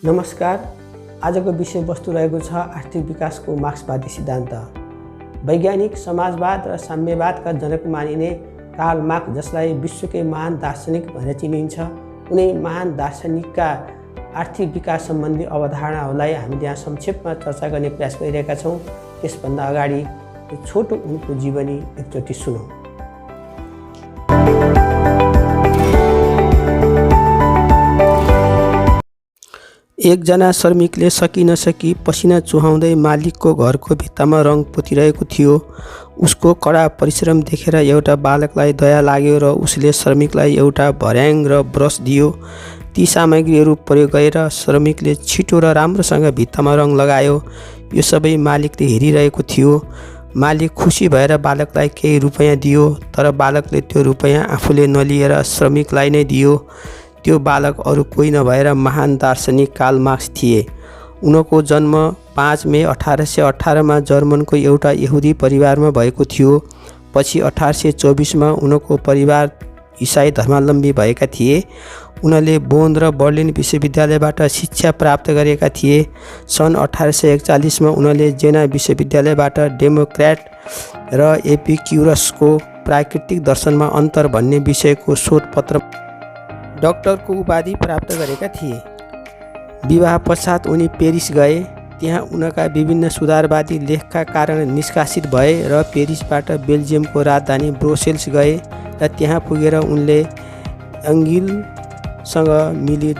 नमस्कार। आजको विषयवस्तु रहेको छ आर्थिक विकासको मार्क्सवादी सिद्धान्त। वैज्ञानिक समाजवाद र साम्यवादका जनक मानिने कार्ल मार्क्स, जसलाई विश्वकै महान दार्शनिक भनेर चिनिन्छ, उनी महान दार्शनिकका आर्थिक विकास सम्बन्धी अवधारणाहरूलाई हामीले यहाँ संक्षेपमा चर्चा गर्ने प्रयास गरिरहेका छौँ। त्यसभन्दा अगाडि यो छोटो उनको जीवनी एकचोटि सुनौँ। एकजना श्रमिकले सकि नसकी पसिना चुहाउँदै मालिकको घरको भित्तामा रङ पोतिरहेको थियो। उसको कडा परिश्रम देखेर एउटा बालकलाई दया लाग्यो र उसले श्रमिकलाई एउटा भर्याङ र ब्रस दियो। ती सामग्रीहरू प्रयोग गरेर श्रमिकले छिटो र राम्रोसँग भित्तामा रङ लगायो। यो सबै मालिकले हेरिरहेको थियो। मालिक खुसी भएर बालकलाई केही रुपैयाँ दियो, तर बालकले त्यो रुपैयाँ आफूले नलिएर श्रमिकलाई नै दियो। त्यो बालक अरू कोही नभएर महान दार्शनिक कार्ल मार्क्स थिए। उनको जन्म 5 मे 1818 जर्मनको एउटा यहुदी परिवारमा भएको थियो। पछि 1824 उनको परिवार इसाई धर्मावलम्बी भएका थिए। उनले बोन र बर्लिन विश्वविद्यालयबाट शिक्षा प्राप्त गरेका थिए। सन् 1841 उनले जेना विश्वविद्यालयबाट डेमोक्रेट र एपिक्युरसको प्राकृतिक दर्शनमा अन्तर भन्ने विषयको शोधपत्र डक्टरको उपाधि प्राप्त गरेका थिए। विवाह पश्चात उनी पेरिस गए। त्यहाँ उनका विभिन्न सुधारवादी लेखका कारण निष्कासित भए र पेरिसबाट बेल्जियमको राजधानी ब्रुसेल्स गए र त्यहाँ पुगेर उनले एङ्गिलसँग मिली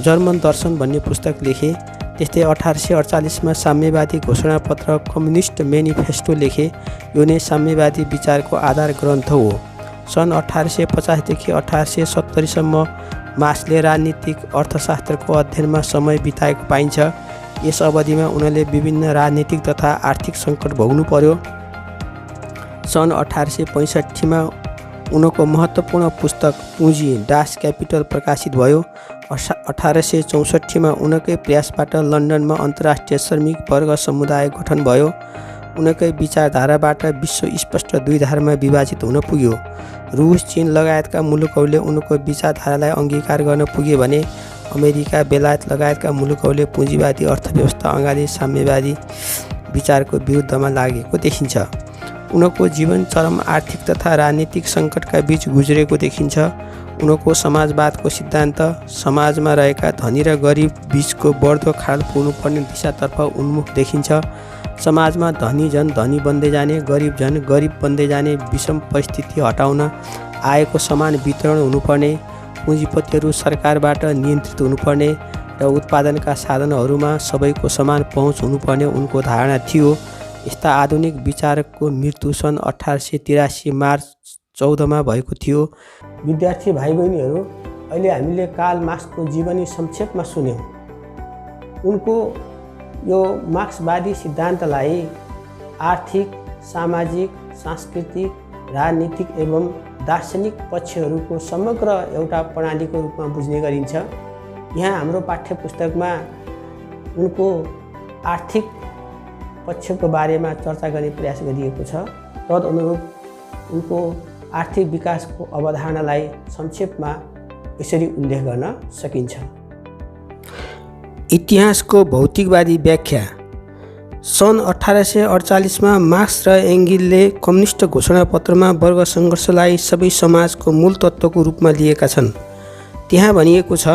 जर्मन दर्शन भन्ने पुस्तक लेखे। त्यस्तै 1848 साम्यवादी घोषणापत्र कम्युनिस्ट मेनिफेस्टो लेखे। यो नै साम्यवादी विचारको आधार ग्रन्थ हो। सन् 1850 देखि 1870 मार्क्सले राजनीतिक अर्थशास्त्रको अध्ययनमा समय बिताएको पाइन्छ। यस अवधिमा उनले विभिन्न राजनीतिक तथा आर्थिक सङ्कट भोग्नु पर्यो। सन् 1865 उनको महत्त्वपूर्ण पुस्तक पुँजी डास क्यापिटल प्रकाशित भयो। 1864 उनकै प्रयासबाट लन्डनमा अन्तर्राष्ट्रिय श्रमिक वर्ग समुदाय गठन भयो। उनकै विचारधाराबाट विश्व स्पष्ट दुई धारमा विभाजित हुन पुग्यो। रुस, चीन लगायतका मुलुकहरूले उनको विचारधारालाई अङ्गीकार गर्न पुगे भने अमेरिका, बेलायत लगायतका मुलुकहरूले पुँजीवादी अर्थव्यवस्था अँगाली साम्यवादी विचारको विरुद्धमा लागेको देखिन्छ। उनको जीवन चरम आर्थिक तथा राजनीतिक सङ्कटका बीच गुज्रेको देखिन्छ। उनको समाजवादको सिद्धान्त समाजमा रहेका धनी र गरिब बीचको बढ्दो खाडल पुग्नुपर्ने दिशातर्फ उन्मुख देखिन्छ। समाजमा धनी झन् धनी बन्दै जाने, गरिब झन् गरिब बन्दै जाने विषम परिस्थिति हटाउन आयको समान वितरण हुनुपर्ने, पुँजीपतिहरू सरकारबाट नियन्त्रित हुनुपर्ने र उत्पादनका साधनहरूमा सबैको समान पहुँच हुनुपर्ने उनको धारणा थियो। यस्ता आधुनिक विचारकको मृत्यु सन् 1883 मार्च 14 भएको थियो। विद्यार्थी भाइ बहिनीहरू, अहिले हामीले कार्ल मार्क्सको जीवनी संक्षेपमा सुन्यौँ। उनको यो मार्क्सवादी सिद्धान्तलाई आर्थिक, सामाजिक, सांस्कृतिक, राजनीतिक एवं दार्शनिक पक्षहरूको समग्र एउटा प्रणालीको रूपमा बुझ्ने गरिन्छ। यहाँ हाम्रो पाठ्यपुस्तकमा उनको आर्थिक पक्षको बारेमा चर्चा गर्ने प्रयास गरिएको छ। तदनुरूप उनको आर्थिक विकासको अवधारणालाई संक्षेपमा यसरी उल्लेख गर्न सकिन्छ। इतिहासको भौतिकवादी व्याख्या। सन् 1848 मार्क्स र एङ्गिलले कम्युनिस्ट घोषणापत्रमा वर्ग सङ्घर्षलाई सबै समाजको मूल तत्त्वको रूपमा लिएका छन्। त्यहाँ भनिएको छ,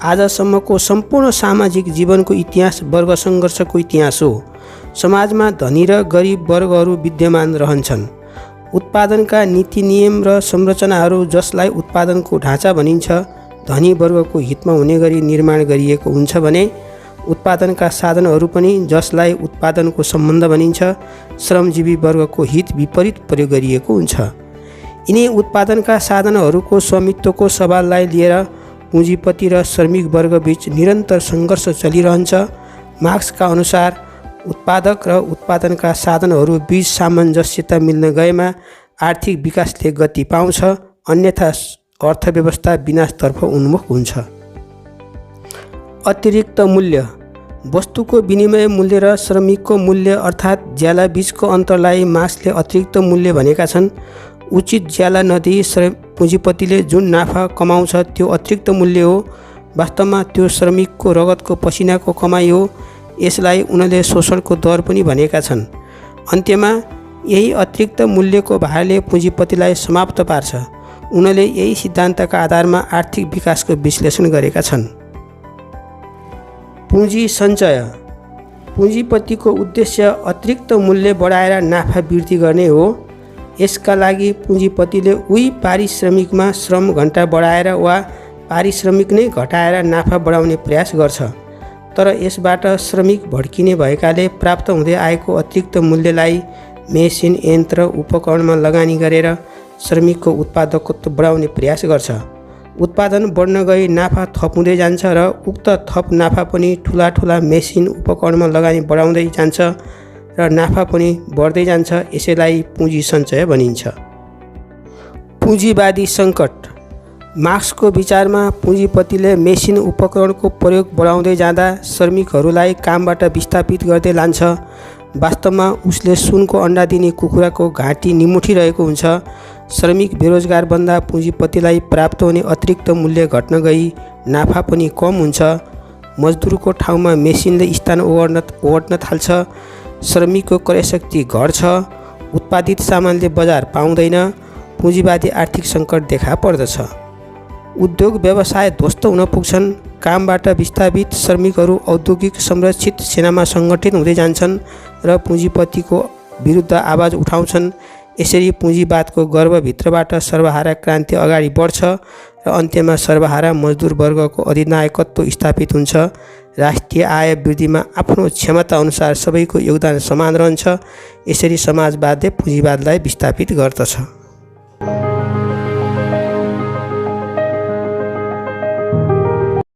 आजसम्मको सम्पूर्ण सामाजिक जीवनको इतिहास वर्ग सङ्घर्षको इतिहास हो। समाजमा धनी र गरिब वर्गहरू विद्यमान रहन्छन्। उत्पादनका नीति नियम र संरचनाहरू, जसलाई उत्पादनको ढाँचा भनिन्छ, धनी वर्गको हितमा हुने गरी निर्माण गरिएको हुन्छ भने उत्पादनका साधनहरू पनि, जसलाई उत्पादनको सम्बन्ध भनिन्छ, श्रमजीवी वर्गको हित विपरीत प्रयोग गरिएको हुन्छ। यिनी उत्पादनका साधनहरूको स्वामित्वको सवाललाई लिएर पुँजीपति र श्रमिक वर्गबीच निरन्तर सङ्घर्ष चलिरहन्छ। मार्क्सका अनुसार उत्पादक र उत्पादनका साधनहरू बीच सामञ्जस्यता मिल्न गएमा आर्थिक विकासले गति पाउँछ, अन्यथा अर्थव्यवस्था विनाशतर्फ उन्मुख हुन्छ। अतिरिक्त मूल्य। वस्तुको विनिमय मूल्य र श्रमिकको मूल्य अर्थात् ज्याला बीचको अन्तरलाई मार्क्सले अतिरिक्त मूल्य भनेका छन्। उचित ज्याला नदिई पुँजीपतिले जुन नाफा कमाउँछ त्यो अतिरिक्त मूल्य हो। वास्तवमा त्यो श्रमिकको रगतको पसिनाको कमाइ हो। यसलाई उनले शोषणको दर पनि भनेका छन्। अन्त्यमा यही अतिरिक्त मूल्यको भारले पुँजीपतिलाई समाप्त पार्छ। उनले यही सिद्धान्तका आधारमा आर्थिक विकासको विश्लेषण गरेका छन्। पुँजी सञ्चय। पुँजीपतिको उद्देश्य अतिरिक्त मूल्य बढाएर नाफा वृद्धि गर्ने हो। यसका लागि पुँजीपतिले उही पारिश्रमिकमा श्रम घण्टा बढाएर वा पारिश्रमिक नै घटाएर नाफा बढाउने प्रयास गर्छ। तर यसबाट श्रमिक भड्किने भएकाले प्राप्त हुँदै आएको अतिरिक्त मूल्यलाई मेसिन, यन्त्र, उपकरणमा लगानी गरेर श्रमिकको उत्पादकत्व बढाउने प्रयास गर्छ। उत्पादन बढ्न गई नाफा थप हुँदै जान्छ र उक्त थप नाफा पनि ठुला ठुला मेसिन, उपकरणमा लगानी बढाउँदै जान्छ र नाफा पनि बढ्दै जान्छ। यसैलाई पुँजी सञ्चय भनिन्छ। पुँजीवादी सङ्कट। मार्क्सको विचारमा पुँजीपतिले मेसिन, उपकरणको प्रयोग बढाउँदै जाँदा श्रमिकहरूलाई कामबाट विस्थापित गर्दै लान्छ। वास्तवमा उसले सुनको अन्डा दिने कुखुराको घाँटी निमुठिरहेको हुन्छ। श्रमिक बेरोजगार बन्दा पुँजीपतिलाई प्राप्त हुने अतिरिक्त मूल्य घट्न गई नाफा पनि कम हुन्छ। मजदुरको ठाउँमा मेसिनले स्थान ओगट्न थाल्छ। श्रमिकको क्रयशक्ति घट्छ। उत्पादित सामानले बजार पाउँदैन। पुँजीवादी आर्थिक सङ्कट देखा पर्दछ। उद्योग व्यवसाय ध्वस्त हुन पुग्छन्। कामबाट विस्थापित श्रमिकहरू औद्योगिक संरक्षित सेनामा सङ्गठित हुँदै जान्छन् र पुँजीपतिको विरुद्ध आवाज उठाउँछन्। यसरी पुँजीवादको गर्भभित्रबाट सर्वहारा क्रान्ति अगाडि बढ्छ र अन्त्यमा सर्वहारा मजदुर वर्गको अधिनायकत्व स्थापित हुन्छ। राष्ट्रिय आय वृद्धिमा आफ्नो क्षमता अनुसार सबैको योगदान समान रहन्छ। यसरी समाजवादले पुँजीवादलाई विस्थापित गर्दछ।